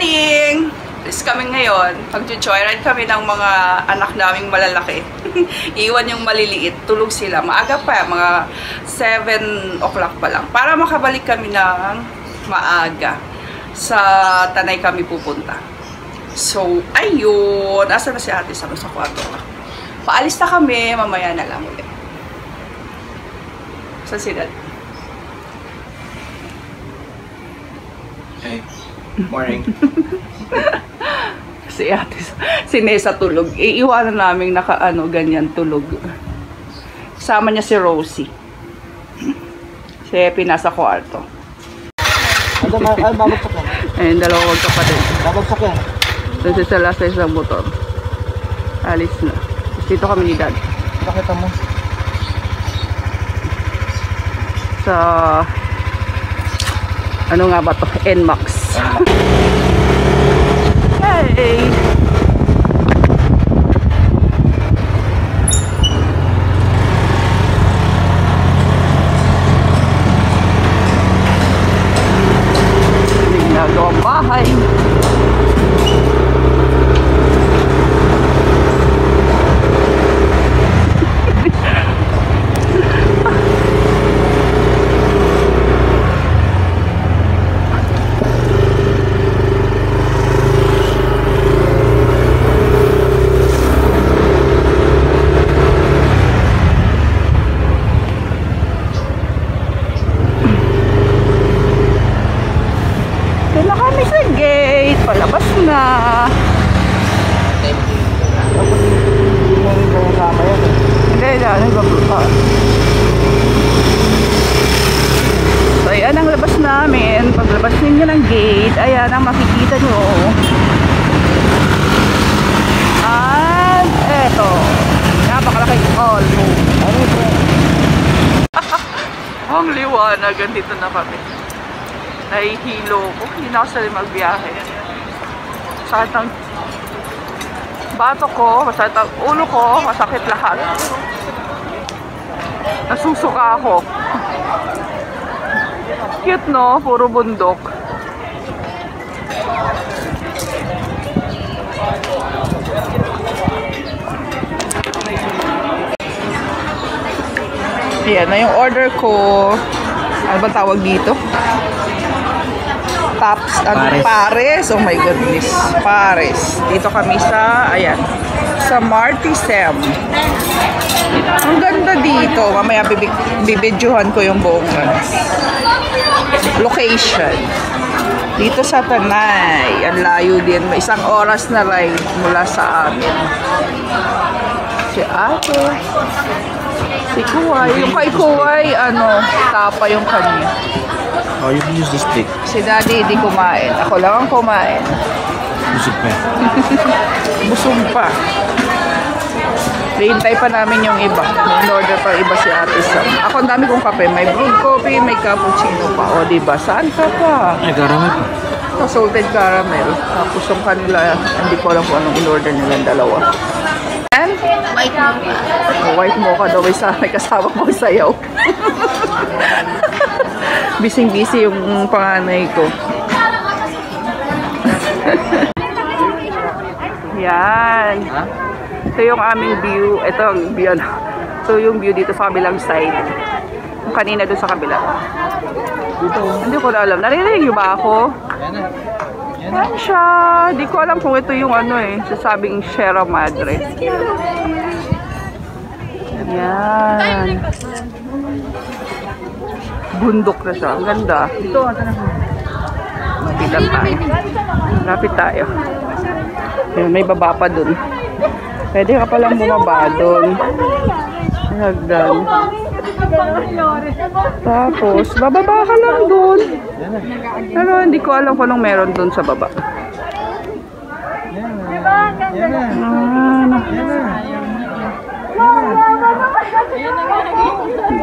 morning! Alis kami ngayon. Mag-joyride kami ng mga anak naming malalaki. Iwan yung maliliit. Tulog sila. Maaga pa. Mga 7 o'clock pa lang. Para makabalik kami ng maaga. Sa Tanay kami pupunta. So, ayun. Asa na si ate sa kwarto? Paalis na kami. Mamaya na lang ulit. Saan si Dad? Hey. Morning. Si ate, si Nessa tulog. Iiwanan namin ganyan tulog. Kasama niya si Rosie. Si Epi nasa kwarto. Babagsak yan. Ayun, dalawang magkapatid. Babagsak yan. Doon si Sala sa isang motor. Alis na. Dito kami ni Dad. Pakita mo. Sa ano nga ba to? NMAX. Hey! Ginagawang bahay. Palabas na. Hindi, so, ayan ang labas namin. Paglabas ninyo ng gate, ayan ang makikita nyo. At eto, napakalaki all move. Ang liwanag, dito na kami. Nahihilo ko. Hindi na ako sali magbiyahe. Masakit ang bato ko, masakit ang ulo ko, masakit lahat. Nasusuka ako. Cute no? Puro bundok. Ayan na yung order ko. Ano ba tawag dito? Pares. Oh my goodness. Pares. Dito kami sa, ayan, sa Martisem. Ang ganda dito. Mamaya bibidyohan ko yung buong location. Dito sa Tanay. Ang layo din. May 1 oras na ride mula sa amin. Si ate. Si Kuway. Yung kay Kuway, tapa yung kanya. Oh, you can use the stick. Si Daddy hindi kumain. Ako lang ang kumain. Busog pa. Busog pa. Hintay pa namin yung iba. May order pa iba si Ate Sam. Ako ang dami kong kape. May brewed coffee, may cappuccino pa. O diba? Saan ka pa? Ay, caramel pa. Salted caramel. Tapos yung kanila, hindi ko alam kung anong in-order nilang dalawa. And? White mocha. White mocha daw. May kasama ko sayaw. Bising-busy yung panganay ko. Yan. Ito yung aming view. Ito ang view. Ito yung view dito sa kabilang side. Yung kanina doon sa kabila. Hindi ko na alam. Narinig niyo ba ako? Yan siya. Hindi ko alam kung ito yung sasabing Sierra Madre. Yan. Bundok na siya. Ang ganda. Ito, Lapitan tayo. Lapit tayo. Ayan, may baba pa dun. Pwede ka palang bumaba dun. Hagdan. Tapos, bababa ka lang dun. Pero hindi ko alam kung anong meron dun sa baba.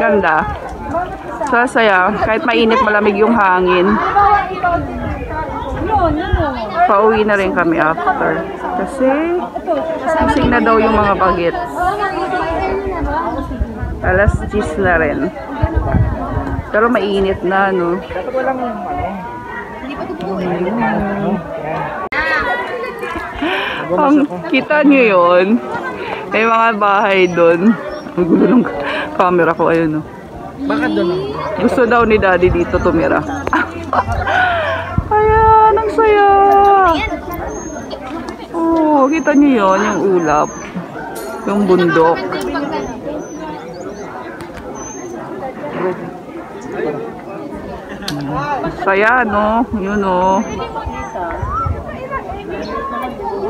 Ganda. Sasaya. Kahit mainit, malamig yung hangin. Pauwi na rin kami after. Kasi, kasing na daw yung mga bagets. Alas 10 na rin. Pero mainit na, no? Dapat walang Kita nyo yun? May mga bahay doon. Ang gulo ng camera ko, ayun o. Bakit doon? Gusto daw ni Daddy dito tumira. Ayan, ang saya. Oh, kita nyo yun, yung ulap. Yung bundok. Saya, no? Yun, no?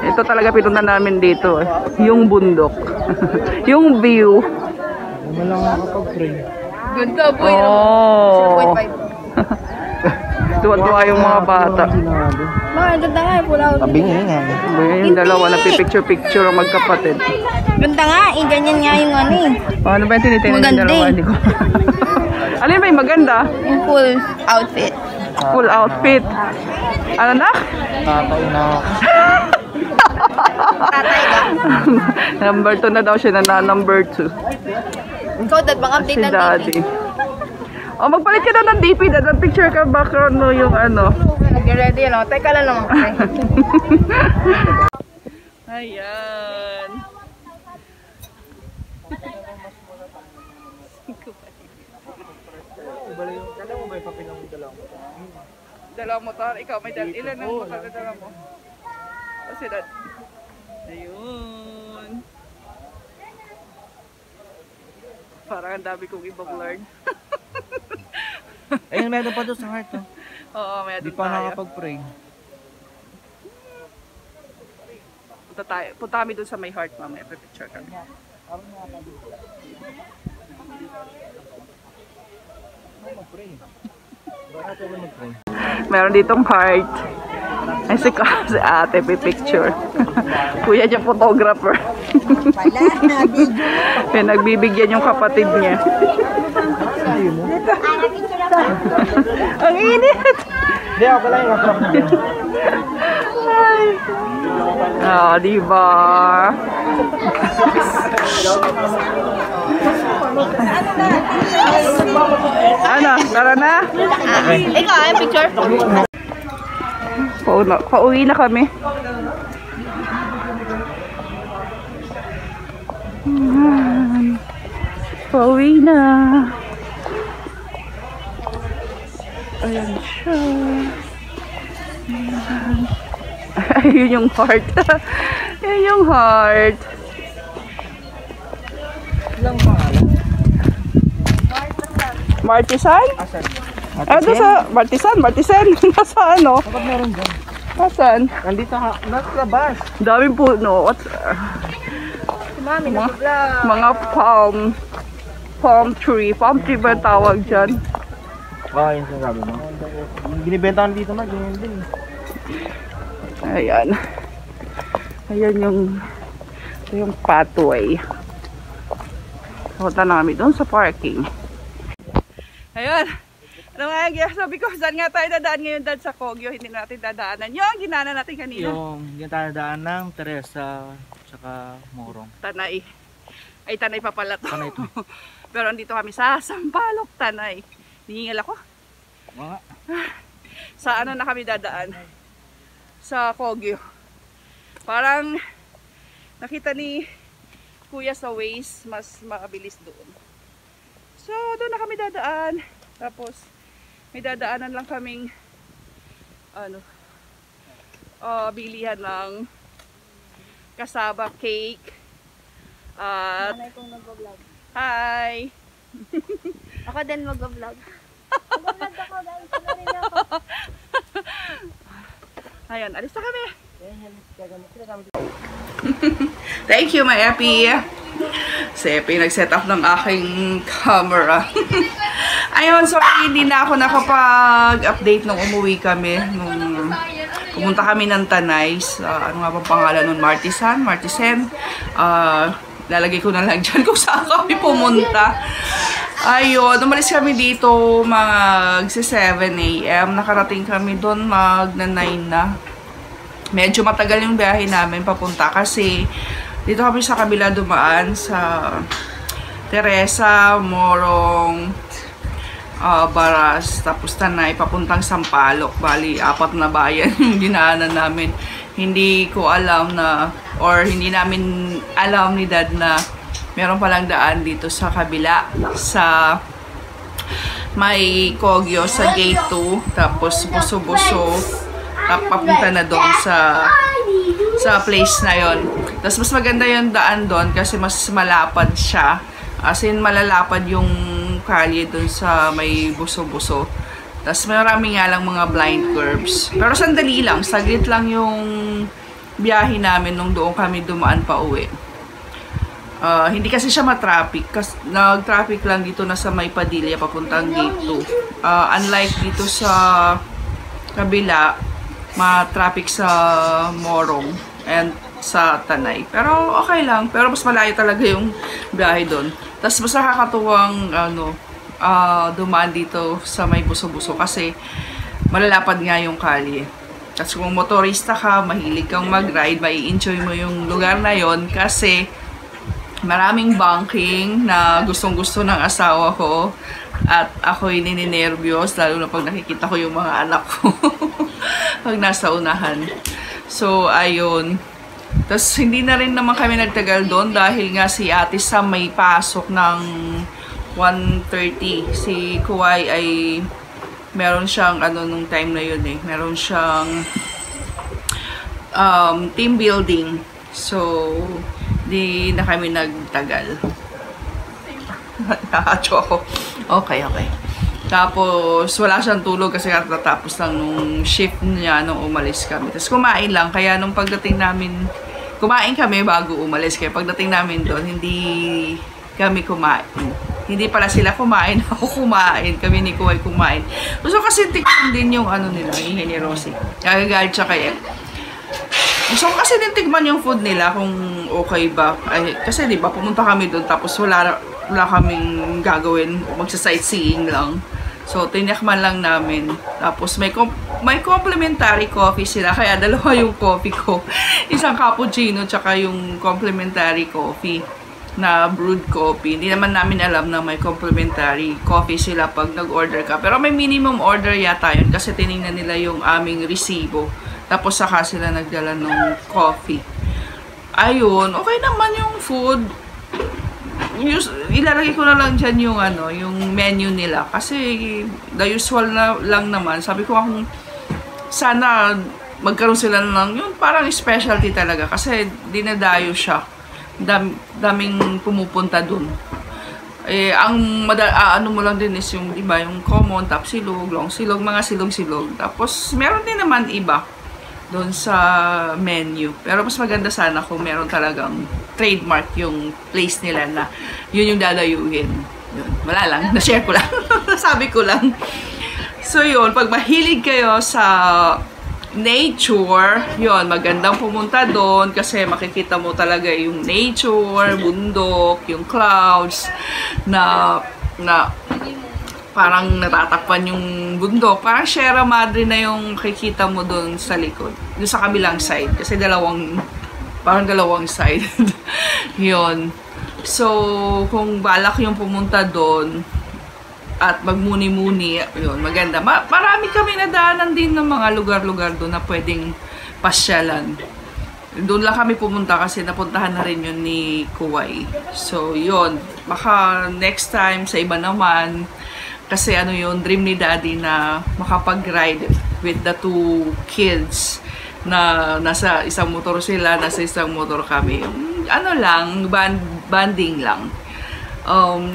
Ito talaga pinunta namin dito, eh. Yung bundok. Yung view. Ano lang nakapag-pray. Ganda po yun. Oh. Tuwa-tuwa yung mga bata. Mga ganda nga eh, pula. Tabing nga. Yung dalawa na picture-picture ang magkapatid. Ganda nga eh, ganyan nga yung ano eh. Ano ba yung tinitingnan yung Maganda dalawa? eh. Hindi ko. Alin ba yung maganda? Yung full outfit. Full outfit. Ano na? Tatay na. Tatay ka. Number 2 na daw siya na number 2. Ikaw, dad, bang update Si ng Daddy. O, magpalit ka daw ng DP. Dad, ang picture ka background mo yung ano. Nag-ready lang. Teka lang naman kasi. Ayan. Dala mo ba yung papel ng dala mo? Dalawang motor. Ikaw, may ilan ang motor na dala mo? Kasi Dad. Ayun. Parang ang dami kong ibang learn. Ayun, meron pa doon sa heart, oh. Oo, may Di adun pa tayo. nakapag-pray. Punta kami dun sa may heart, mamaya. Picture kami. Mag-pray. Bakit ako mag-pray? Meron ditong heart. Ay, si ate, picture. Kuya niya, photographer. Pinagbibigyan yung kapatid niya. Ang init! Hindi, ako lang yung atrap niya. Ah, diba? Ano? Tara na? Ikaw, yung picture? Pauwi na kami. Pauwi na. Ayan siya. Ayun yung heart. Ayun yung heart. Ilang pangalan? Martisan? Asan? Doon sa Martisan. Nasa ano? Kapag meron dyan. Nasaan? Nandito ka, nasa labas. Daming puno. Mami, Mga palm tree. Palm tree ba ang tawag dyan? Oo, yun sinasabi mo. Binibenta ko dito, ganyan din. Ayan. Ayan yung pathway. Punta na kami doon sa parking. Ayun. Ano nga yung sabi ko, saan nga tayo dadaan ngayon, Dad, sa Kogyo? Hindi natin dadaanan yung ginana natin kanina. Yung ginatadaan ng Teresa tsaka Morong. Tanay. Ay, Tanay pa pala to. Tanay to. Pero andito kami sa Sampaloc, Tanay. Hihingal ako. Mga. Sa ano na kami dadaan? Sa Kogyo. Parang nakita ni Kuya sa Waze, mas mabilis doon. So, doon na kami dadaan. Tapos, may dadaanan lang kaming bilihan ng kasaba cake. At Nanay kong nag-vlog. hi! Ako din mag-vlog. Mag-vlog ako, guys. Ano rin ako? Ayan, alis na kami. Thank you, my Epi. Si Epi nag-set up ng aking camera. Ayun, sorry, hindi na ako nakapag-update nung umuwi kami. Nung pumunta kami ng Tanay. Ano nga bang pangalan nun? Martisan? Lalagay ko na lang dyan kung saan kami pumunta. Ayun, umalis kami dito mga 7 AM. Nakarating kami doon magna 9 na. Medyo matagal yung biyahe namin papunta kasi dito kami sa kabila dumaan sa Teresa, Morong, Baras, tapos Tanay, papuntang Sampaloc. Bali, 4 na bayan yung dinaanan namin. Hindi ko alam na, or hindi namin alam ni Dad na meron palang daan dito sa kabila, sa may Kogyo, sa gate 2, tapos Buso-Buso, papunta na doon sa place na yon. Tapos mas maganda yung daan doon kasi mas malapad siya. As in, malalapad yung kalye doon sa may Buso-Buso. Tapos marami nga lang mga blind curves. Pero sandali lang, saglit lang yung biyahe namin nung doon kami dumaan pa uwi. Hindi kasi siya matraffic. Nag-traffic lang dito na sa may Padilla papuntang gate 2. Unlike dito sa kabila, ma-traffic sa Morong and sa Tanay. Pero okay lang. Pero mas malayo talaga yung biyahe doon. Tapos mas nakakatuwang dumaan dito sa may Buso-Buso kasi malalapad nga yung kalye. Tapos kung motorista ka, mahilig kang mag-ride, mai-enjoy mo yung lugar na yon kasi maraming banking na gustong-gusto ng asawa ko at ako'y nininervyos lalo na pag nakikita ko yung mga anak ko pag nasa unahan. So, ayun. Tapos, hindi na rin naman kami nagtagal doon dahil nga si Ate Sam may pasok ng 1:30. Si Kuwai ay meron siyang, nung time na yun meron siyang team building. So, di na kami nagtagal. Nakakatso ako. Okay. Tapos, wala siyang tulog kasi natapos lang nung shift niya nung umalis kami. Tapos, kumain lang. Kaya nung pagdating namin, kumain kami bago umalis. Kaya pagdating namin doon, hindi kami kumain. Hindi pala sila kumain. Ako kumain. Kami ni Kuwai kumain. Gusto kasi tikman din yung nila, yung ni Rosie. Agagalit siya kaya. Gusto ko kasi din tigman yung food nila kung okay ba. Ay, kasi di ba pumunta kami doon tapos wala kaming gagawin. Magsa-sightseeing lang. So, tinakman lang namin. Tapos, may complimentary coffee sila. Kaya, dalawa yung coffee ko. Isang cappuccino, tsaka yung complimentary coffee na brewed coffee. Hindi naman namin alam na may complimentary coffee sila pag nag-order ka. Pero may minimum order yata yun kasi tinignan nila yung aming resibo. Tapos, saka sila nagdala ng coffee. Ayun. Okay naman yung food. Ilalagay ko na lang dyan yung yung menu nila kasi the usual na lang naman. Sabi ko kung sana magkaroon sila ng yung parang specialty talaga kasi dinadayo siya. Daming pumupunta dun. Ang mo lang din is yung diba yung common, top silog, long silog, mga silog-silog. Tapos meron din naman iba doon sa menu. Pero mas maganda sana kung meron talagang trademark yung place nila na yun yung dadayuhin. Yun. Wala lang. Na-share ko lang. Sabi ko lang. So yun, pag mahilig kayo sa nature, yun, magandang pumunta doon kasi makikita mo talaga yung nature, bundok, yung clouds na parang natatakpan yung bundok. Parang Sierra Madre na yung makikita mo doon sa likod. Doon sa kabilang side. Kasi parang dalawang side. Yun. So, kung balak yung pumunta doon at magmuni-muni, yun, maganda. Marami kami nadaanan din ng mga lugar-lugar doon na pwedeng pasyalan. Doon lang kami pumunta kasi napuntahan na rin yun ni Kuwai. So, yun. Baka next time sa iba naman. Kasi yung dream ni Daddy na makapag-ride with the 2 kids na nasa isang motor sila, nasa isang motor kami. Banding lang.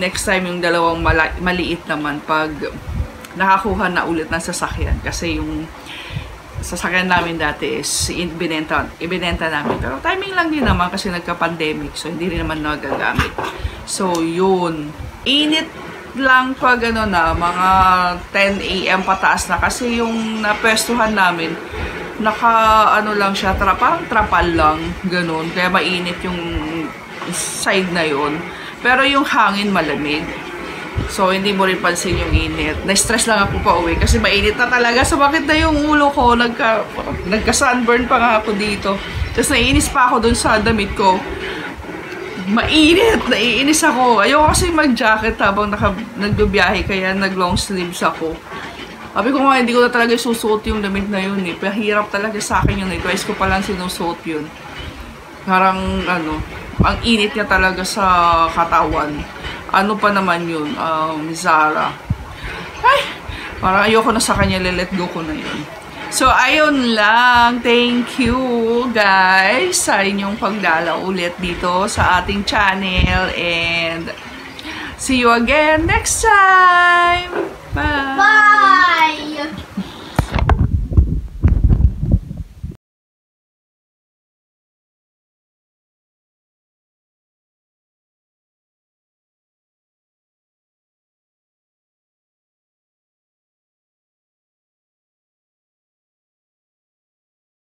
Next time yung dalawang maliit naman pag nakakuha na ulit ng sasakyan. Kasi yung sasakyan namin dati is ibinenta namin. Pero timing lang din naman kasi nagka-pandemic. So, hindi rin naman nagagamit. So, yun. Init lang pag mga 10 AM pataas na kasi yung napwestuhan namin lang siya, parang trapal lang, ganun, kaya mainit yung side na yon. Pero yung hangin malamig, so hindi mo rin pansin yung init. Na-stress lang ako pa uwi kasi mainit na talaga, sumakit na yung ulo ko, nagka-sunburn pa nga ako dito, tapos naiinis pa ako dun sa damit ko. mainit. Naiinis ako. Ayoko kasi mag-jacket habang nagbibiyahe, kaya nag-long sleeves ako. Sabi ko nga, hindi ko na talaga susuot yung damit na yun eh. Pahirap talaga sa akin yun eh. Twice ko palang sinusuot yun. Parang, ano, ang init niya talaga sa katawan. Ano pa naman yun? Zara. Ay! Parang ayoko na sa kanya, let go ko na yun. So, ayun lang. Thank you, guys, sa inyong pagdalaw ulit dito sa ating channel. And see you again next time. Bye! Bye!